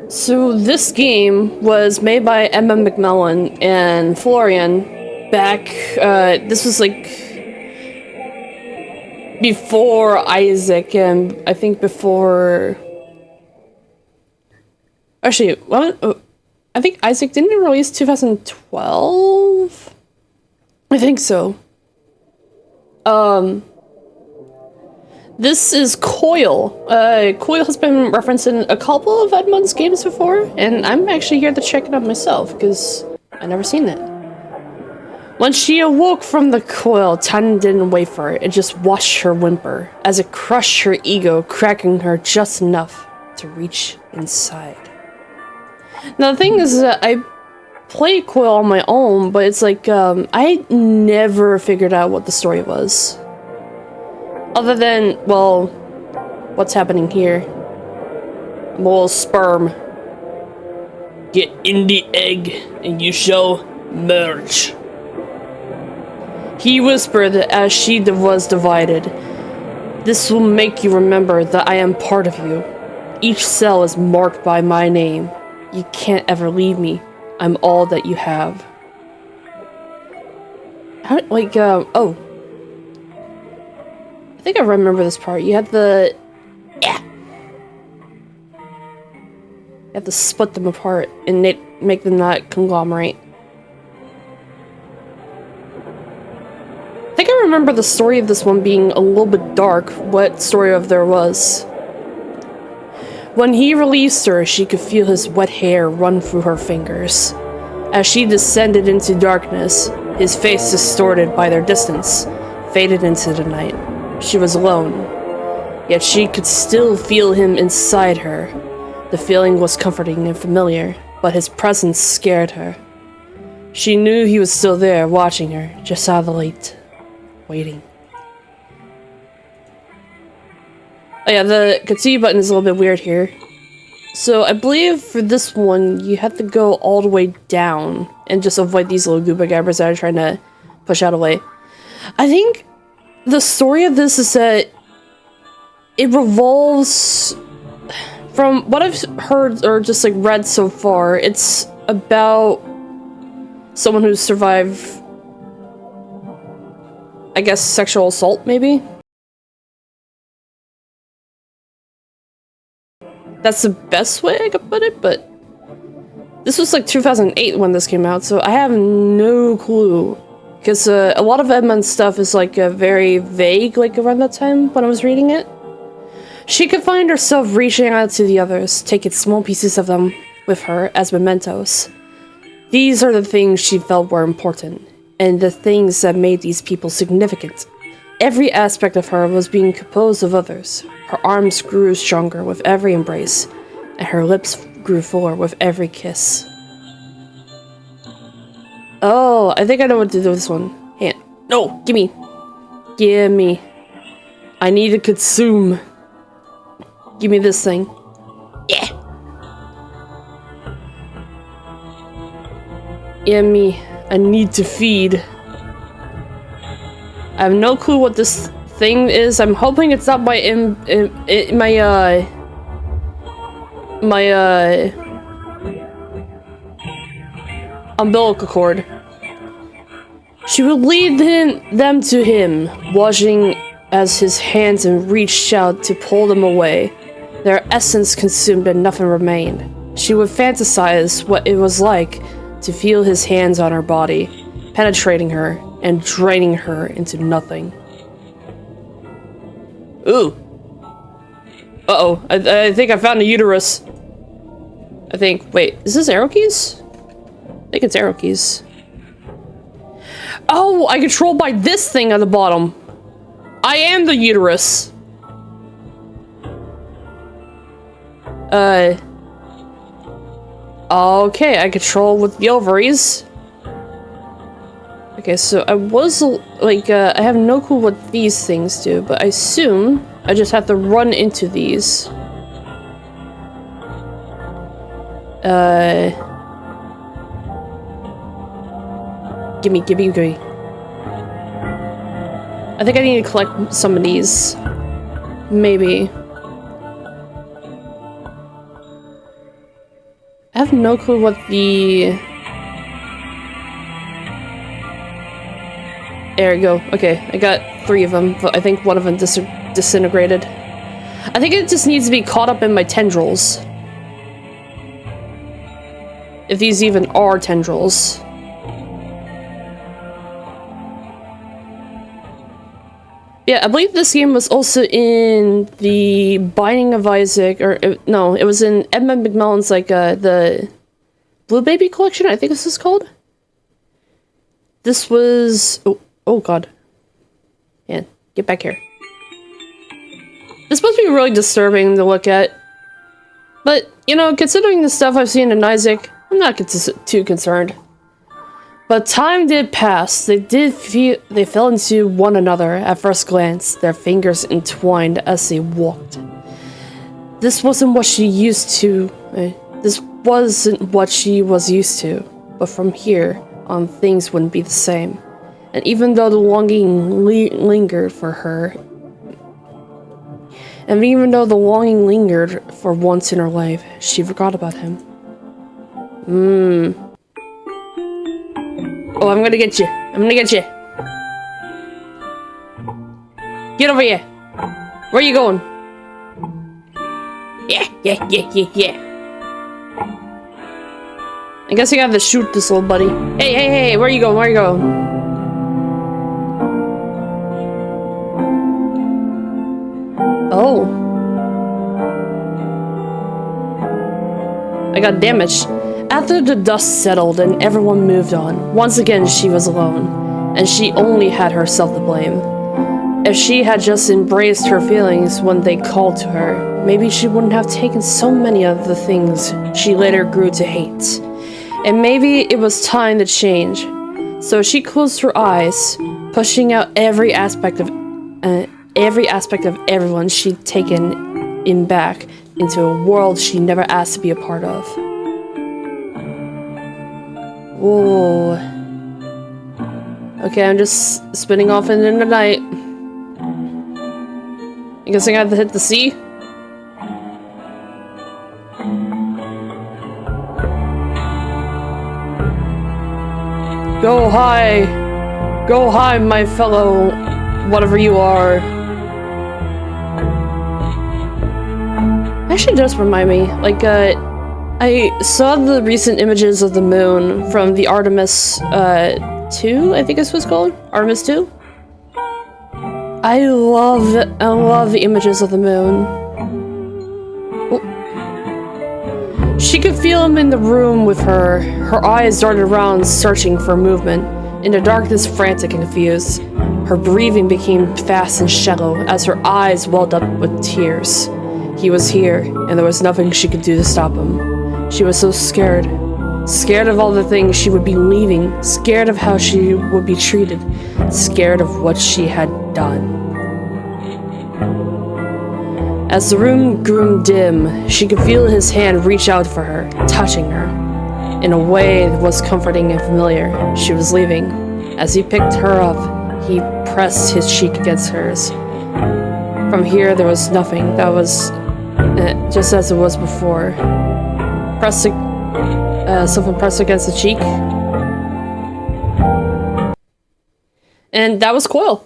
So this game was made by Emma McMillan and Florian back, this was like before Isaac, and I think before... Actually, well, I think Isaac didn't release 2012? I think so. This is Coil. Coil has been referenced in a couple of Edmund's games before, and I'm actually here to check it out myself, because I've never seen it. When she awoke from the coil, time didn't wait for it. It just watched her whimper, as it crushed her ego, cracking her just enough to reach inside. Now the thing is that I played Coil on my own, but it's like, I never figured out what the story was. Other than, well, what's happening here? A little sperm. Get in the egg, and you shall merge. He whispered as she was divided. This will make you remember that I am part of you. Each cell is marked by my name. You can't ever leave me. I'm all that you have. How, like, oh. I think I remember this part. You had the... Yeah. You have to split them apart and make them not conglomerate. I think I remember the story of this one being a little bit dark, what story of there was. When he released her, she could feel his wet hair run through her fingers. As she descended into darkness, his face distorted by their distance, faded into the night. She was alone, yet she could still feel him inside her. The feeling was comforting and familiar, but his presence scared her. She knew he was still there, watching her, just out of the light, waiting. Oh yeah, the continue button is a little bit weird here. So I believe for this one, you have to go all the way down and just avoid these little Gooba Gabbers that are trying to push out away. I think the story of this is that it revolves, from what I've heard or just like read so far, it's about someone who's survived, I guess, sexual assault, maybe? That's the best way I could put it, but this was like 2008 when this came out, so I have no clue. Because a lot of Edmund's stuff is like very vague, like around that time when I was reading it. She could find herself reaching out to the others, taking small pieces of them with her as mementos. These are the things she felt were important, and the things that made these people significant. Every aspect of her was being composed of others. Her arms grew stronger with every embrace, and her lips grew fuller with every kiss. Oh, I think I know what to do with this one. Hey, no, gimme. Gimme. I need to consume. Give me this thing. Yeah. Gimme. I need to feed. I have no clue what this thing is. I'm hoping it's not my umbilical cord. She would lead them to him, watching as his hands reached out to pull them away. Their essence consumed and nothing remained. She would fantasize what it was like to feel his hands on her body, penetrating her and draining her into nothing. Ooh. Uh-oh. I think I found a uterus. I think. Wait, is this arrow keys? I think it's arrow keys. Oh, I control by this thing on the bottom. I am the uterus. Okay, I control with the ovaries. Okay, so I was, like, I have no clue what these things do, but I assume I just have to run into these. Gimme. I think I need to collect some of these. Maybe. I have no clue what the... There we go. Okay, I got 3 of them, but I think one of them disintegrated. I think it just needs to be caught up in my tendrils. If these even are tendrils. Yeah, I believe this game was also in the Binding of Isaac, or no, it was in Edmund McMillan's, like, the Blue Baby collection, I think this is called. This was... Oh god. Yeah, get back here. This must be really disturbing to look at. But, you know, considering the stuff I've seen in Isaac, I'm not too concerned. But time did pass. They fell into one another at first glance, their fingers entwined as they walked. This wasn't what she used to. This wasn't what she was used to. But from here on, things wouldn't be the same. And even though the longing lingered for her, and even though the longing lingered for once in her life, she forgot about him. Oh, I'm gonna get you. I'm gonna get you. Get over here. Where are you going? Yeah. I guess I have to shoot this little buddy. Hey, where are you going? Where are you going? Oh. I got damaged. After the dust settled and everyone moved on, once again she was alone, and she only had herself to blame. If she had just embraced her feelings when they called to her, maybe she wouldn't have taken so many of the things she later grew to hate. And maybe it was time to change. So she closed her eyes, pushing out every aspect of everyone she'd taken in back into a world she never asked to be a part of. Whoa. Okay, I'm just spinning off into the night. I guess I have to hit the sea? Go high! Go high, my fellow... whatever you are. Actually, does remind me, like, I saw the recent images of the moon from the Artemis, 2, I think this was called? Artemis 2? I love the images of the moon. Oh. She could feel him in the room with her. Her eyes darted around, searching for movement. In the darkness, frantic and confused. Her breathing became fast and shallow as her eyes welled up with tears. He was here, and there was nothing she could do to stop him. She was so scared. Scared of all the things she would be leaving. Scared of how she would be treated. Scared of what she had done. As the room grew dim, she could feel his hand reach out for her, touching her. In a way that was comforting and familiar. She was leaving. As he picked her up, he pressed his cheek against hers. From here, there was nothing. That was just as it was before. Something pressed against the cheek. And that was Coil.